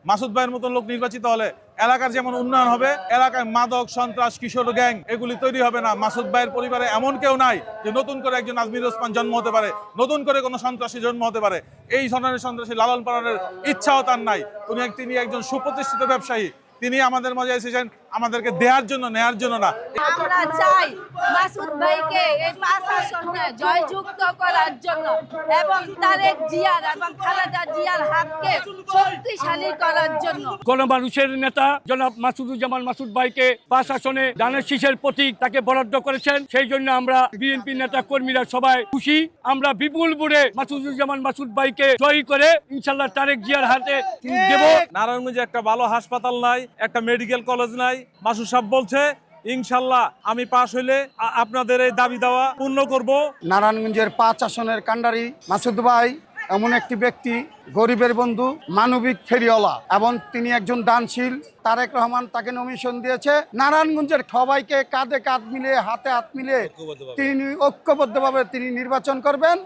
মাসুদ ভাইয়ের মতন লোক নির্বাচিত হলে এলাকার যেমন উন্নয়ন হবে, এলাকায় মাদক সন্ত্রাস কিশোর গ্যাং এগুলি তৈরি হবে না। মাসুদ ভাইয়ের পরিবারে এমন কেউ নাই যে নতুন করে একজন আজমির ওসমান জন্ম হতে পারে, নতুন করে কোনো সন্ত্রাসী জন্ম হতে পারে। এই ধরনের সন্ত্রাসী লালন পালনের ইচ্ছাও তার নাই। তিনি একজন সুপ্রতিষ্ঠিত ব্যবসায়ী। তিনি আমাদের মাঝে এসেছেন আমাদেরকে দেওয়ার জন্য, নেয়ার জন্য না। আমরা চাই মাসুদ ভাইকে এই 5 আসনে জয়যুক্ত করার জন্য এবং তারেক জিয়ার এবং খালেদা জিয়ার হাতকে শক্তিশালী করার জন্য। গণমানুষের নেতা জনাব মাসুদুজ্জামান মাসুদ ভাইকে 5 আসনে ধানের শীষের প্রতীক তাকে বরাদ্দ করেছেন। সেই জন্য আমরা বিএনপি নেতা কর্মীরা সবাই খুশি। আমরা বিপুল ভোটে মাসুদুজ্জামান মাসুদ ভাইকে জয়ী করে ইনশাআল্লাহ তারেক জিয়ার হাতে দেব। নারায়ণগঞ্জে একটা ভালো হাসপাতাল নাই, একটা মেডিকেল কলেজ নাই। মাসুদ সাহেব বলছে ইনশাল্লাহ আমি পাশ হইলে আপনাদের এই দাবি দেওয়া পূর্ণ করব। নারায়ণগঞ্জের 5 আসনের কান্ডারি মাসুদ ভাই এমন একটি ব্যক্তি, গরিবের বন্ধু, মানবিক ফেরিওয়ালা এবং তিনি একজন দানশীল। তারেক রহমান তাকে নমিনেশন দিয়েছে। নারায়ণগঞ্জের সবাইকে কাঁধে কাঁধ মিলিয়ে, হাতে হাত মিলিয়ে তিনি ঐক্যবদ্ধভাবে তিনি নির্বাচন করবেন।